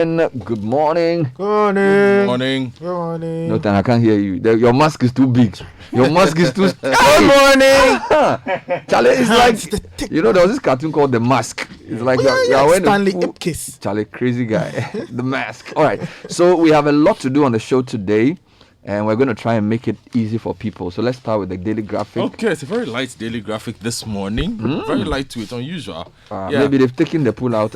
Good morning. Good morning. Morning. Good morning. No, I can't hear you. Your mask is too big. Your mask is too. Good morning. Charlie, it's like there was this cartoon called The Mask. It's like you're wearing Stanley Ipkiss. Charlie, crazy guy. The Mask. All right. So we have a lot to do on the show today. And we're going to try and make it easy for people. So let's start with the daily graphic. Okay, it's a very light daily graphic this morning. Very lightweight, unusual. Maybe they've taken the pull out.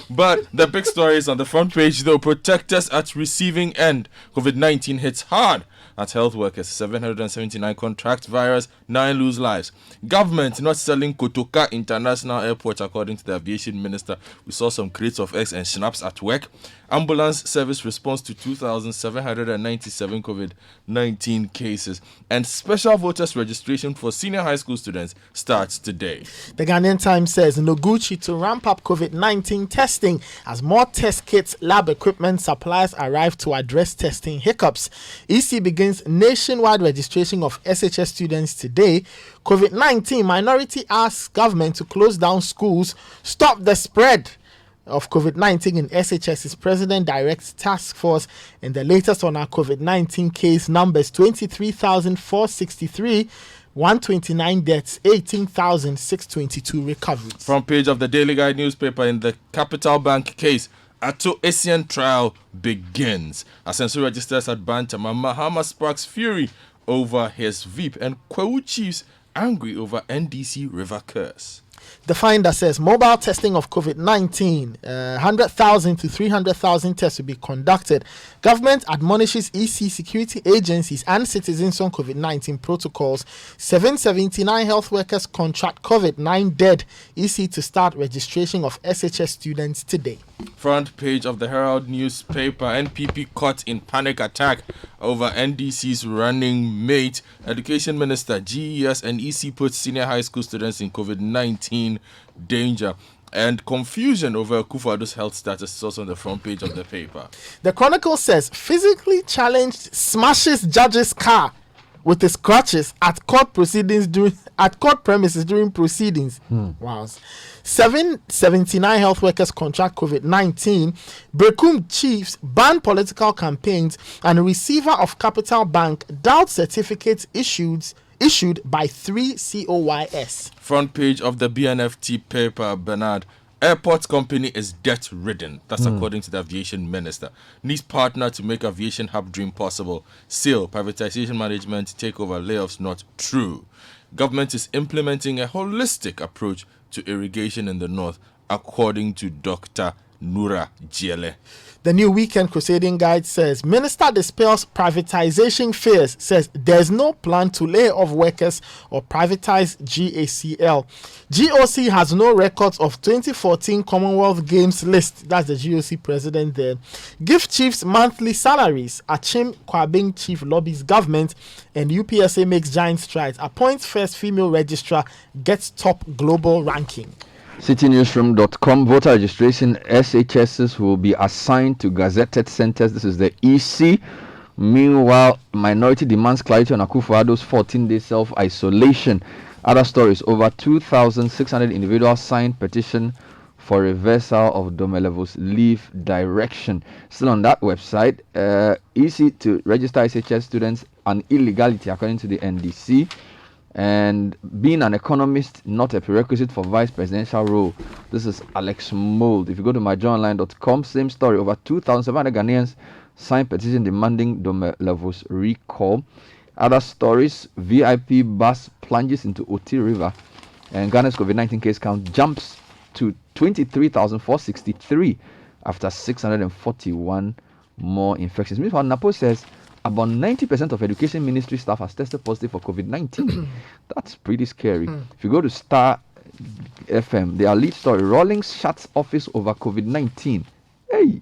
But the big story is on the front page, though. Protectors at receiving end. COVID-19 hits hard at health workers. 779 contract virus, 9 lose lives. Government not selling Kotoka International Airport, according to the aviation minister. We saw some crates of eggs and schnapps at work. Ambulance service response to 2,797 COVID-19 cases. And special voters registration for senior high school students starts today. The Ghanaian Times says Noguchi to ramp up COVID-19 testing as more test kits, lab equipment supplies arrive to address testing hiccups. EC begins nationwide registration of SHS students today. COVID-19 minority asks government to close down schools, stop the spread of COVID-19 in SHS's President Directs Task Force. And the latest on our COVID-19 case numbers 23,463, 129 deaths, 18,622 recoveries. Front page of the Daily Guide newspaper in the Capital Bank case. Ato Asian trial begins. Asenso registers at Bantama. Mahama sparks fury over his VIP, and Kwewu chiefs angry over NDC river curse. The Finder says mobile testing of COVID-19, 100,000 to 300,000 tests will be conducted. Government admonishes EC security agencies and citizens on COVID-19 protocols. 779 health workers contract COVID-19 dead. EC to start registration of SHS students today. Front page of the Herald newspaper. NPP caught in panic attack over NDC's running mate. Education Minister, GES and EC put senior high school students in COVID-19 danger. And confusion over Akufo-Addo's health status is also on the front page of the paper. The Chronicle says physically challenged smashes judge's car with the scratches at court premises during proceedings. Wow. 779 health workers contract COVID-19. Brekum chiefs ban political campaigns, and receiver of Capital Bank doubt certificates issued by 3 COYS. Front page of the BNFT paper, Bernard. Airport company is debt-ridden. That's according to the aviation minister. Needs partner to make aviation hub dream possible. Sale, privatization management, takeover, layoffs not true. Government is implementing a holistic approach to irrigation in the north, according to Dr. Nura Jiele. The New Weekend Crusading Guide says minister dispels privatization fears, says there's no plan to lay off workers or privatize GACL. GOC has no records of 2014 Commonwealth Games list. That's the GOC president there. Give chiefs monthly salaries. Achim Kwabing chief lobbies government, and UPSA makes giant strides. Appoints first female registrar, gets top global ranking. CitiNewsroom.com. Voter registration SHSs will be assigned to gazetted centers. This is the EC. Meanwhile, minority demands clarity on Akufo-Addo's 14-day self-isolation. Other stories: over 2,600 individuals signed petition for reversal of Domelevo's leave direction. Still on that website, EC to register SHS students an illegality according to the NDC. And being an economist, not a prerequisite for vice presidential role. This is Alex Mould. If you go to myjournalline.com, same story. Over 2,700 Ghanaians signed petition demanding Domelevo's recall. Other stories: VIP bus plunges into Oti River, and Ghana's COVID-19 case count jumps to 23,463 after 641 more infections. Meanwhile, Napo says about 90% of education ministry staff has tested positive for COVID-19. That's pretty scary. If you go to Star FM, their lead story: Rawlings shuts office over COVID-19. Hey!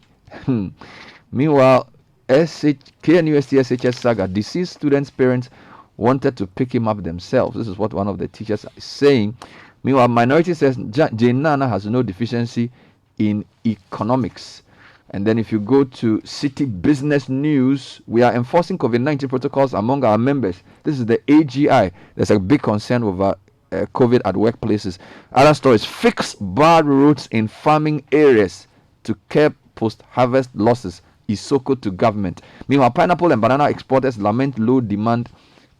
Meanwhile, KNUST SHS saga: deceased students' parents wanted to pick him up themselves. This is what one of the teachers is saying. Meanwhile, Minority says Jane Nana has no deficiency in economics. And then if you go to Citi Business News, we are enforcing COVID-19 protocols among our members. This is the AGI. There's a big concern over COVID at workplaces. Other stories: fix bad roads in farming areas to curb post-harvest losses. Isoko to government. Meanwhile, pineapple and banana exporters lament low demand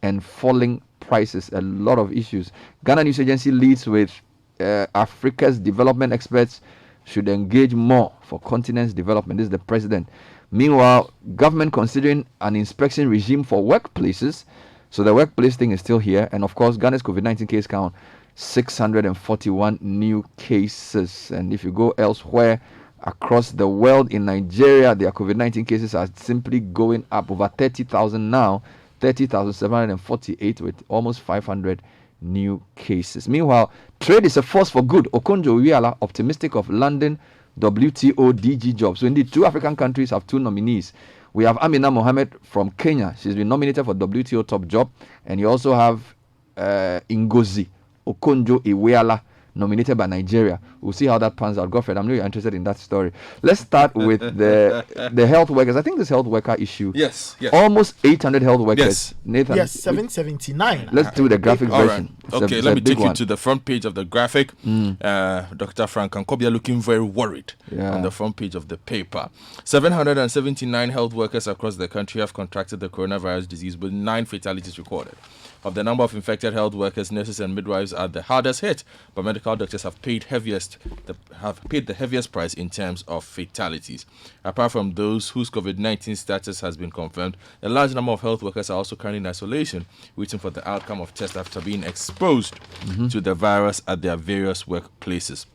and falling prices. A lot of issues. Ghana News Agency leads with Africa's development experts should engage more for continent's development. This is the president. Meanwhile, government considering an inspection regime for workplaces. So the workplace thing is still here. And of course, Ghana's COVID-19 case count, 641 new cases. And if you go elsewhere across the world, in Nigeria, their COVID-19 cases are simply going up, over 30,000 now, 30,748 with almost 500 new cases. Meanwhile, trade is a force for good. Okonjo Iweala optimistic of London WTO DG job. So indeed, 2 African countries have 2 nominees. We have Amina Mohammed from Kenya. She's been nominated for WTO top job. And you also have Ngozi Okonjo Iweala, nominated by Nigeria. We'll see how that pans out. Godfred, I know you're interested in that story. Let's start with the health workers. I think this health worker issue. Yes. Almost 800 health workers. Yes. Nathan. Yes, 779. Let's do the graphic version. Right. Okay, let me take you to the front page of the graphic. Dr. Frank Ankobia looking very worried on the front page of the paper. 779 health workers across the country have contracted the coronavirus disease, with 9 fatalities recorded. Of the number of infected health workers, nurses and midwives are the hardest hit, but medical doctors have paid the heaviest price in terms of fatalities. Apart from those whose COVID-19 status has been confirmed, a large number of health workers are also currently in isolation, waiting for the outcome of tests after being exposed to the virus at their various workplaces.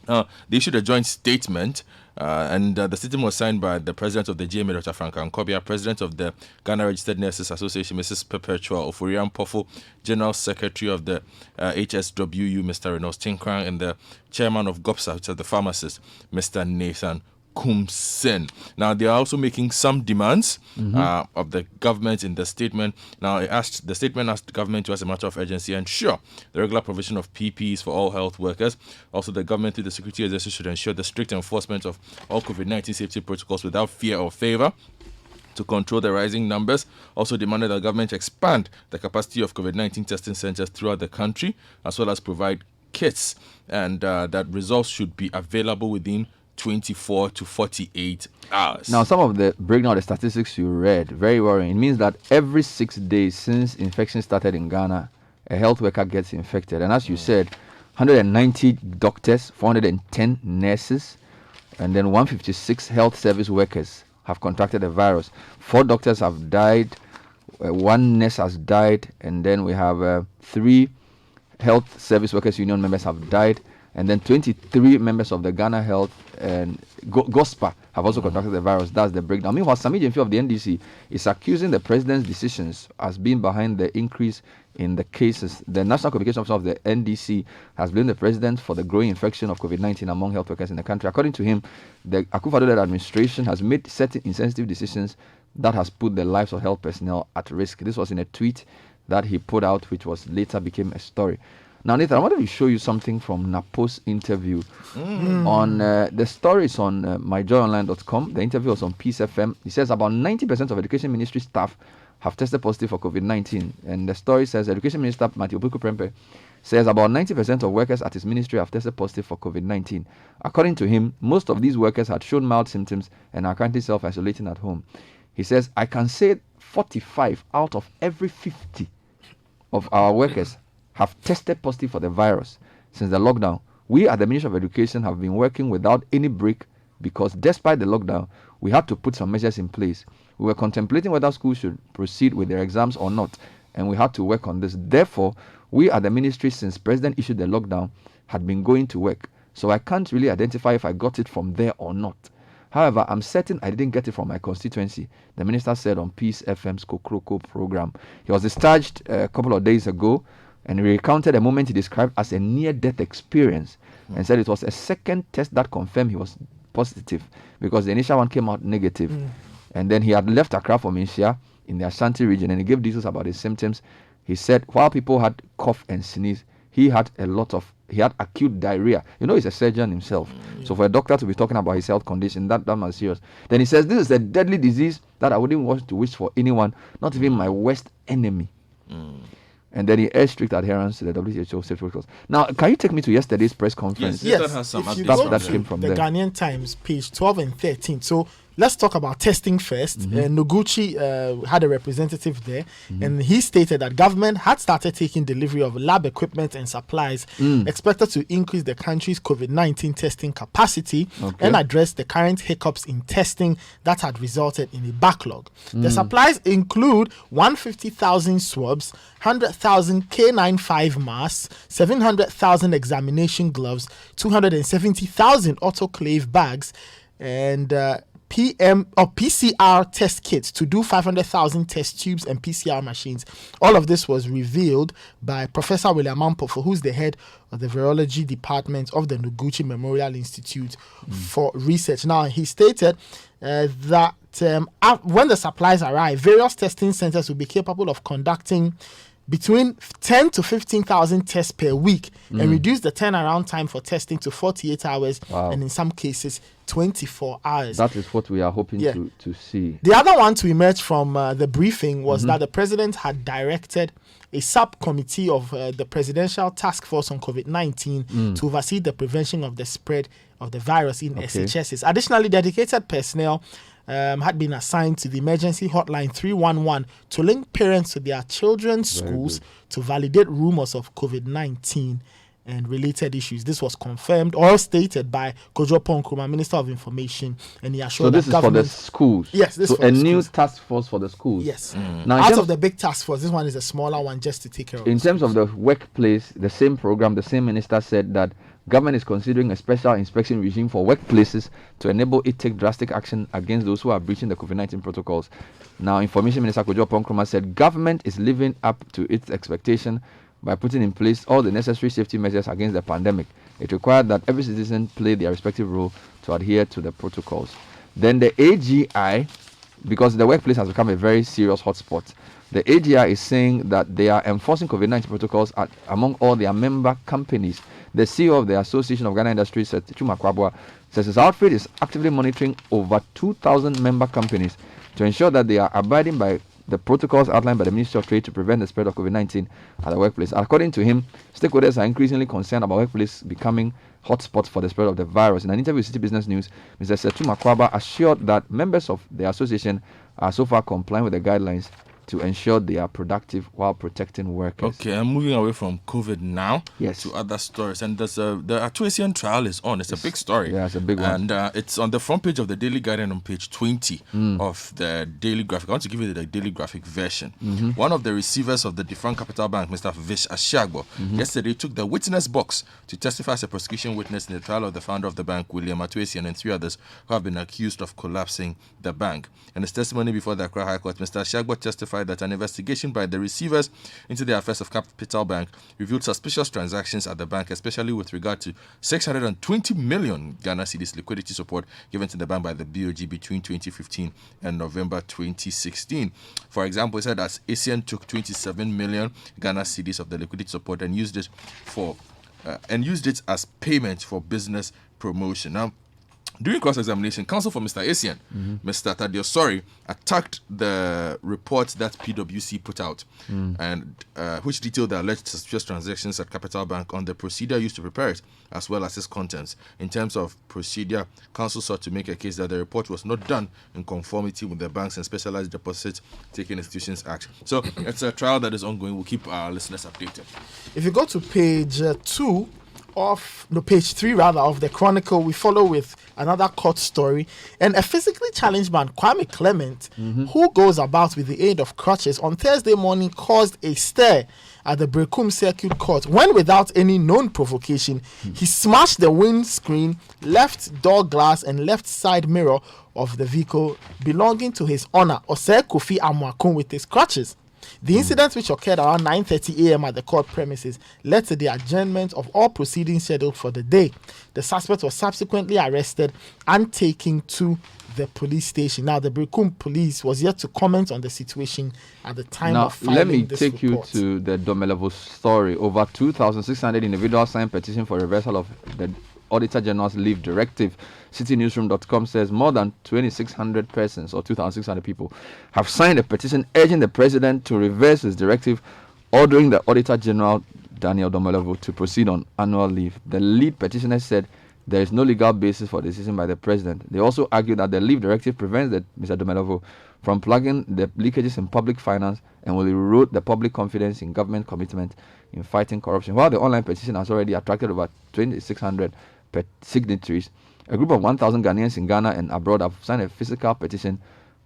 They issued a joint statement, and the statement was signed by the president of the GMA, Dr. Frank Ankobia, president of the Ghana Registered Nurses Association, Mrs. Perpetua Oforian Pofu, general secretary of the HSWU, Mr. Reynolds Tinkrang, and the chairman of GOPSA, which is the pharmacist, Mr. Nathan Kumsen. Now, they are also making some demands of the government in the statement. Now, the statement asked the government to, as a matter of urgency, ensure the regular provision of PPEs for all health workers. Also, the government through the security agency should ensure the strict enforcement of all COVID-19 safety protocols without fear or favor to control the rising numbers. Also demanded that the government expand the capacity of COVID-19 testing centers throughout the country, as well as provide kits, and that results should be available within 24 to 48 hours. Now, some of the breakdown of the statistics you read, very worrying. It means that every 6 days since infection started in Ghana, a health worker gets infected. And as you said, 190 doctors, 410 nurses, and then 156 health service workers have contracted the virus. 4 doctors have died, 1 nurse has died, and then we have 3 health service workers union members have died. And then 23 members of the Ghana Health and GOSPA have also contracted the virus. That's the breakdown. Meanwhile, Sami Jemfi of the NDC is accusing the president's decisions as being behind the increase in the cases. The National Communication Officer of the NDC has blamed the president for the growing infection of COVID-19 among health workers in the country. According to him, the Akufo-Addo administration has made certain insensitive decisions that has put the lives of health personnel at risk. This was in a tweet that he put out, which was later became a story. Now, Nathan, I wanted to show you something from Napo's interview on the stories on myjoyonline.com. The interview was on Peace FM. He says about 90% of Education Ministry staff have tested positive for COVID-19. And the story says Education Minister Matthew Buku-Prempeh says about 90% of workers at his ministry have tested positive for COVID-19. According to him, most of these workers had shown mild symptoms and are currently self-isolating at home. He says, I can say 45 out of every 50 of our workers have tested positive for the virus since the lockdown. We at the Ministry of Education have been working without any break because despite the lockdown, we had to put some measures in place. We were contemplating whether schools should proceed with their exams or not, and we had to work on this. Therefore, we at the ministry, since President issued the lockdown, had been going to work. So I can't really identify if I got it from there or not. However, I'm certain I didn't get it from my constituency, the minister said on Peace FM's Kokroko program. He was discharged a couple of days ago, and he recounted a moment he described as a near-death experience and said it was a second test that confirmed he was positive because the initial one came out negative. And then he had left Accra for Minsia in the Ashanti region, and he gave details about his symptoms. He said while people had cough and sneeze, he had acute diarrhea. You know, he's a surgeon himself. So for a doctor to be talking about his health condition, that was serious. Then he says, this is a deadly disease that I wouldn't want to wish for anyone, not even my worst enemy. And then he urged strict adherence to the WHO safety protocols. Now, can you take me to yesterday's press conference? Yes. Yes, That has some if you updates go from that to came from the there. Ghanaian Times, page 12 and 13. So let's talk about testing first. Noguchi had a representative there, and he stated that government had started taking delivery of lab equipment and supplies expected to increase the country's COVID-19 testing capacity and address the current hiccups in testing that had resulted in a backlog. The supplies include 150,000 swabs, 100,000 K95 masks, 700,000 examination gloves, 270,000 autoclave bags, and PCR test kits to do 500,000 test tubes and PCR machines. All of this was revealed by Professor William Ampofo, who's the head of the virology department of the Noguchi Memorial Institute for Research. Now, he stated that when the supplies arrive, various testing centers will be capable of conducting between 10 to 15,000 tests per week and reduce the turnaround time for testing to 48 hours and in some cases 24 hours. That is what we are hoping to see. The other one to emerge from the briefing was that the president had directed a subcommittee of the Presidential Task Force on COVID-19 to oversee the prevention of the spread of the virus in SHSs. Additionally, dedicated personnel had been assigned to the emergency hotline 311 to link parents to their children's schools to validate rumors of COVID-19 and related issues. This was confirmed or stated by Kojo Ponkrumah, Minister of Information, and he assured So this that is for the schools. Yes, this so is for a the new schools. task force for the schools. Yes. Now, Out of the big task force, this one is a smaller one just to take care of. in the terms schools. of the workplace, the same program, the same minister said that government is considering a special inspection regime for workplaces to enable it take drastic action against those who are breaching the COVID-19 protocols. Now, Information Minister Kojo Ponkrumah said government is living up to its expectation by putting in place all the necessary safety measures against the pandemic. It required that every citizen play their respective role to adhere to the protocols. Then the AGI, because the workplace has become a very serious hotspot, the AGI is saying that they are enforcing COVID-19 protocols among all their member companies. The CEO of the Association of Ghana Industries, Chuma Kwabwa, says his outfit is actively monitoring over 2,000 member companies to ensure that they are abiding by the protocols outlined by the Ministry of Trade to prevent the spread of COVID-19 at the workplace. According to him, stakeholders are increasingly concerned about workplace becoming hotspots for the spread of the virus. In an interview with Citi Business News, Mr. Setu Makwaba assured that members of the association are so far complying with the guidelines to ensure they are productive while protecting workers. Okay, I'm moving away from COVID now Yes. to other stories. And there's the Atuasian trial is on. It's a big story. Yeah, it's a big one. And it's on the front page of the Daily Guardian on page 20 of the Daily Graphic. I want to give you the Daily Graphic version. One of the receivers of the defunct Capital Bank, Mr. Vish Ashiagbo, yesterday took the witness box to testify as a prosecution witness in the trial of the founder of the bank, William Atuasian, and 3 others who have been accused of collapsing the bank. In his testimony before the Accra High Court, Mr. Ashiagbo testified that an investigation by the receivers into the affairs of Capital Bank revealed suspicious transactions at the bank, especially with regard to 620 million Ghana cedis liquidity support given to the bank by the BOG between 2015 and November 2016. For example, he said that ASEAN took 27 million Ghana cedis of the liquidity support and used it as payment for business promotion. Now, during cross-examination, counsel for Mr. Asian, Mr. Tadio Sori, attacked the report that PwC put out, and which detailed the alleged suspicious transactions at Capital Bank on the procedure used to prepare it, as well as its contents. In terms of procedure, counsel sought to make a case that the report was not done in conformity with the Banks and Specialized Deposit Taking Institutions Act. So it's a trial that is ongoing. We'll keep our listeners updated. If you go to page 3 of the Chronicle, we follow with another court story and a physically challenged man, Kwame Clement, who goes about with the aid of crutches, on Thursday morning caused a stir at the Brekum Circuit Court when, without any known provocation, he smashed the windscreen, left door glass and left side mirror of the vehicle belonging to his owner, Osei Kofi Amuakun, with his crutches. The incident, which occurred around 9:30 a.m. at the court premises, led to the adjournment of all proceedings scheduled for the day. The suspect was subsequently arrested and taken to the police station. Now, the Brekum police was yet to comment on the situation at the time Now, of filing let me this take report. you to the Domelevo story. Over 2,600 individuals signed petition for reversal of the Auditor General's leave directive. CitiNewsroom.com says more than 2,600 persons, or 2,600 people, have signed a petition urging the president to reverse his directive ordering the Auditor General Daniel Domelevo to proceed on annual leave. The lead petitioner said there is no legal basis for decision by the president. They also argued that the leave directive prevents Mr. Domelevo from plugging the leakages in public finance and will erode the public confidence in government commitment in fighting corruption. While the online petition has already attracted over 2,600 signatories, a group of 1,000 Ghanaians in Ghana and abroad have signed a physical petition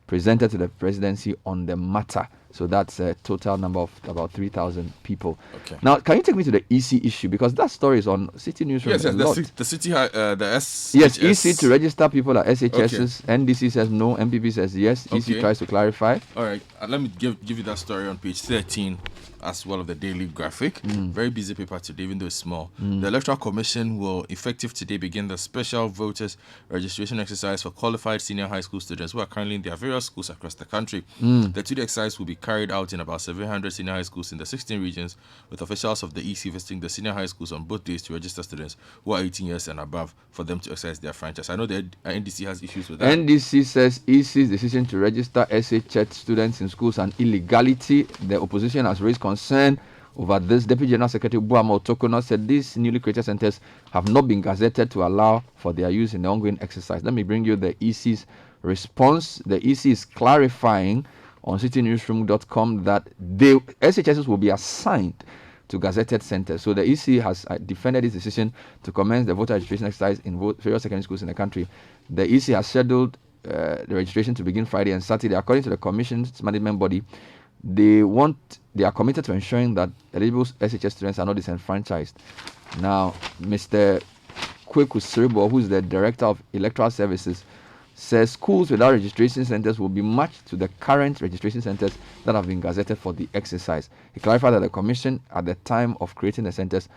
presented to the presidency on the matter. So that's a total number of about 3,000 people. Okay. Now, can you take me to the EC issue? Because that story is on Citi Newsroom. Yes, a lot. the city, the S. Yes, EC to register people at SHSs. Okay. NDC says no. MPP says yes. EC tries to clarify. All right. Let me give you that story on page 13 as well of the Daily Graphic. Very busy paper today, even though it's small. The Electoral Commission will, effective today, begin the special voters registration exercise for qualified senior high school students who are currently in their various schools across the country. The 2-day exercise will be carried out in about 700 senior high schools in the 16 regions, with officials of the EC visiting the senior high schools on both days to register students who are 18 years and above for them to exercise their franchise. I know the NDC has issues with that. NDC says EC's decision to register SHS students in schools an illegality. The opposition has raised concern over this. Deputy General Secretary Buamo Tokono said these newly created centers have not been gazetted to allow for their use in the ongoing exercise. Let me bring you the EC's response. The EC is clarifying on citinewsroom.com that SHSs will be assigned to gazetted centers. So the EC has defended its decision to commence the voter registration exercise in various secondary schools in the country. The EC has scheduled the registration to begin Friday and Saturday. According to the Commission's management body, they are committed to ensuring that eligible SHS students are not disenfranchised. Now, Mr. Kweku Siribo, who is the Director of Electoral Services, says schools without registration centers will be matched to the current registration centers that have been gazetted for the exercise. He clarified that the Commission, at the time of creating the centers,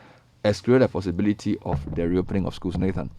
excluded the possibility of the reopening of schools. Nathan.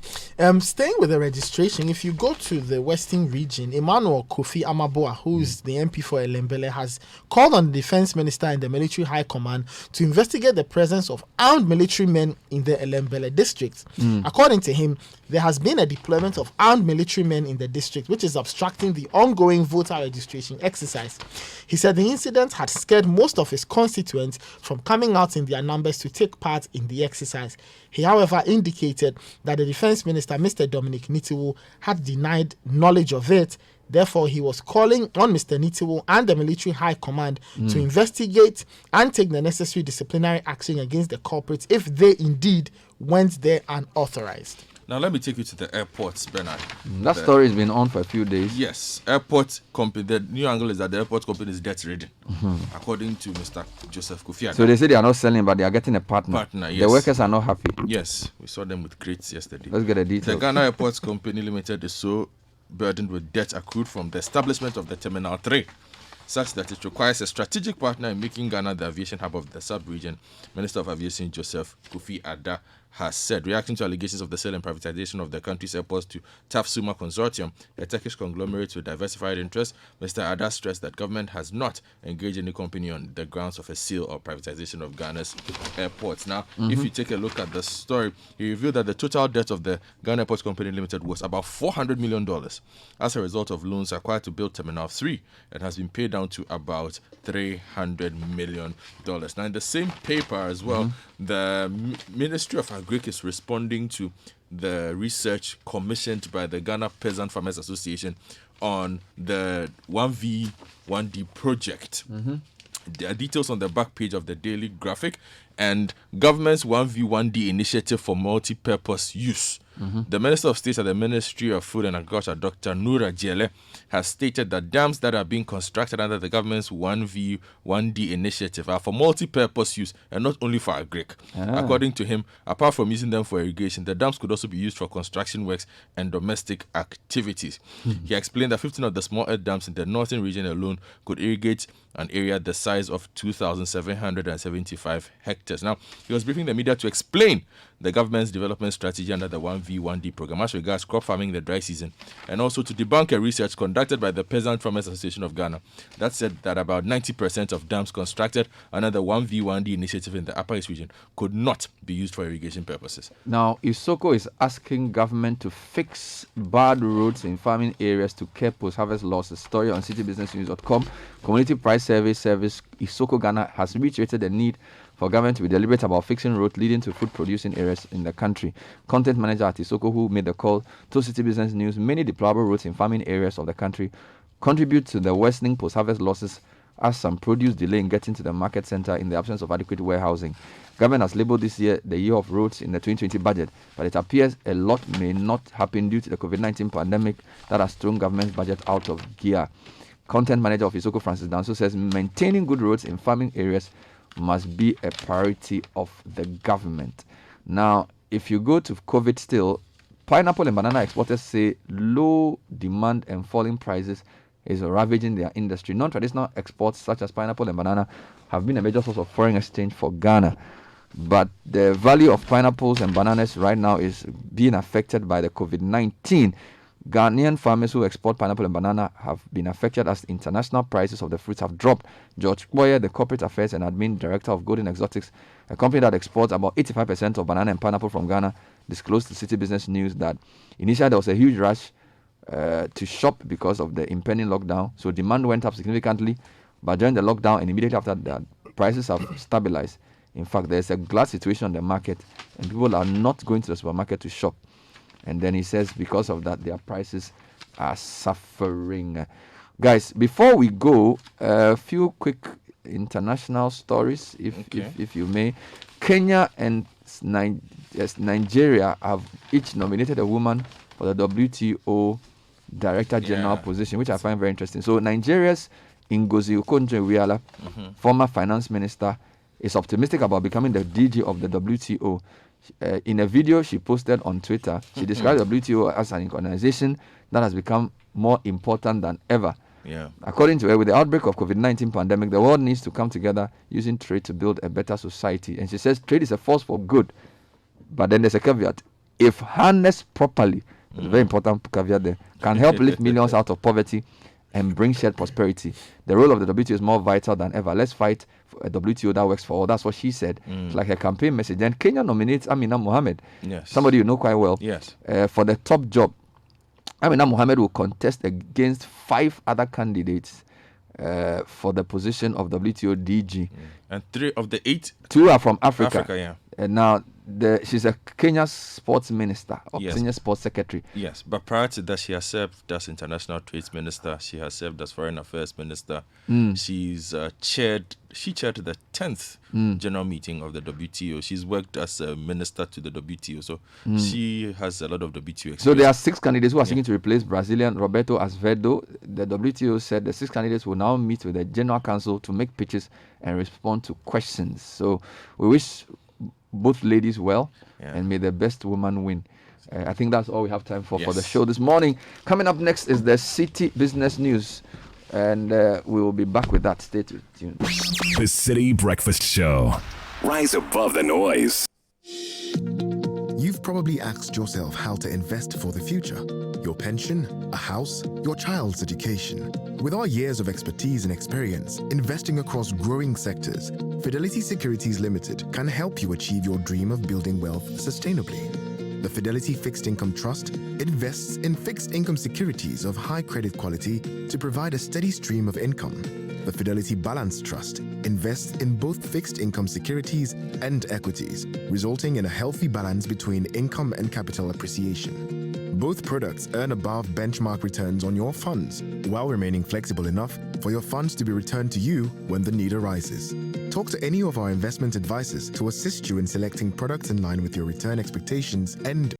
Staying with the registration, if you go to the Western region, Emmanuel Kofi Amaboa, who is the MP for Elembele, has called on the Defense Minister and the Military High Command to investigate the presence of armed military men in the Elembele district. According to him, there has been a deployment of armed military men in the district, which is obstructing the ongoing voter registration exercise. He said the incident had scared most of his constituents from coming out in their numbers to take part in the exercise. He, however, indicated that the Defense Minister, Mr. Dominic Nitiwu, had denied knowledge of it. Therefore, he was calling on Mr. Nitiwu and the Military High Command to investigate and take the necessary disciplinary action against the culprits if they indeed went there unauthorized. Now, let me take you to the airports, Bernard. That story has been on for a few days. Yes, airport company. The new angle is that the airport company is debt-ridden, according to Mr. Joseph Kofi. So they say they are not selling, but they are getting a partner. Yes. The workers are not happy. Yes, we saw them with crates yesterday. Let's get the details. The Ghana Airports Company Limited is so burdened with debt accrued from the establishment of the Terminal 3, such that it requires a strategic partner in making Ghana the aviation hub of the sub-region. Minister of Aviation Joseph Kofi Adda has said, reacting to allegations of the sale and privatization of the country's airports to TAF Suma Consortium, a Turkish conglomerate with diversified interests, Mr. Adda stressed that government has not engaged any company on the grounds of a sale or privatization of Ghana's airports. Now, if you take a look at the story, he revealed that the total debt of the Ghana Airports Company Limited was about $400 million as a result of loans acquired to build Terminal 3 and has been paid down to about $300 million. Now, in the same paper as well, the Ministry of Agric is responding to the research commissioned by the Ghana Peasant Farmers Association on the 1V1D project. There are details on the back page of the Daily Graphic, and government's 1V1D initiative for multi-purpose use. The Minister of State at the Ministry of Food and Agriculture, Dr. Noura Jele, has stated that dams that are being constructed under the government's 1V1D initiative are for multi-purpose use and not only for agric. According to him, apart from using them for irrigation, the dams could also be used for construction works and domestic activities. He explained that 15 of the small earth dams in the northern region alone could irrigate an area the size of 2,775 hectares. Now, he was briefing the media to explain the government's development strategy under the 1V V1D program as regards crop farming in the dry season, and also to debunk a research conducted by the Peasant Farmers Association of Ghana that said that about 90% of dams constructed under the 1V1D initiative in the Upper East region could not be used for irrigation purposes. Now, Isoko is asking government to fix bad roads in farming areas to curb post-harvest losses. Story on citybusinessnews.com. Community Price Survey Service Isoko Ghana has reiterated the need for government to be deliberate about fixing roads leading to food-producing areas in the country. Content manager at Isoko, who made the call to City Business News, many deplorable roads in farming areas of the country contribute to the worsening post-harvest losses as some produce delay in getting to the market center in the absence of adequate warehousing. Government has labeled this year the year of roads in the 2020 budget, but it appears a lot may not happen due to the COVID-19 pandemic that has thrown government's budget out of gear. Content manager of Isoko, Francis Danso, says maintaining good roads in farming areas must be a priority of the government. Now, if you go to COVID still, pineapple and banana exporters say low demand and falling prices is ravaging their industry. Non-traditional exports such as pineapple and banana have been a major source of foreign exchange for Ghana. But the value of pineapples and bananas right now is being affected by the COVID-19. Ghanaian farmers who export pineapple and banana have been affected as international prices of the fruits have dropped. George Boyer, the corporate affairs and admin director of Golden Exotics, a company that exports about 85% of banana and pineapple from Ghana, disclosed to City Business News that initially there was a huge rush to shop because of the impending lockdown. So demand went up significantly, but during the lockdown and immediately after that, prices have stabilized. In fact, there's a glut situation on the market and people are not going to the supermarket to shop. And then he says because of that, their prices are suffering. Guys, before we go, a few quick international stories, if you may. Kenya and Nigeria have each nominated a woman for the WTO Director General position, which I find very interesting. So Nigeria's Ngozi Okonjo-Iweala, former finance minister, is optimistic about becoming the DG of the WTO. In a video she posted on Twitter, she described the WTO as an organization that has become more important than ever. Yeah. According to her, with the outbreak of COVID-19 pandemic, the world needs to come together using trade to build a better society. And she says trade is a force for good. But then there's a caveat. If harnessed properly, it's a very important caveat there, can help lift millions out of poverty and bring shared prosperity. The role of the WTO is more vital than ever. Let's fight for a WTO that works for all. That's what she said. It's like a campaign message. Then Kenya nominates Amina Mohammed, somebody you know quite well, for the top job. Amina Mohammed will contest against 5 other candidates for the position of WTO DG. And 3 of the 8... 2 are from Africa. Yeah. And now she's a Kenya sports minister or Kenya sports secretary. Yes, but prior to that, she has served as international trade minister. She has served as foreign affairs minister. She's chaired the 10th general meeting of the WTO. She's worked as a minister to the WTO, so she has a lot of WTO experience. So there are 6 candidates who are seeking to replace Brazilian Roberto Azevedo. The WTO said the 6 candidates will now meet with the General Council to make pitches and respond to questions. So we wish both ladies well, and may the best woman win. I think that's all we have time for the show this morning. Coming up next is the City Business News, and we will be back with that. Stay tuned. The City Breakfast Show. Rise above the noise. You've probably asked yourself how to invest for the future. Your pension, a house, your child's education. With our years of expertise and experience investing across growing sectors, Fidelity Securities Limited can help you achieve your dream of building wealth sustainably. The Fidelity Fixed Income Trust invests in fixed income securities of high credit quality to provide a steady stream of income. The Fidelity Balance Trust invests in both fixed income securities and equities, resulting in a healthy balance between income and capital appreciation. Both products earn above benchmark returns on your funds, while remaining flexible enough for your funds to be returned to you when the need arises. Talk to any of our investment advisors to assist you in selecting products in line with your return expectations and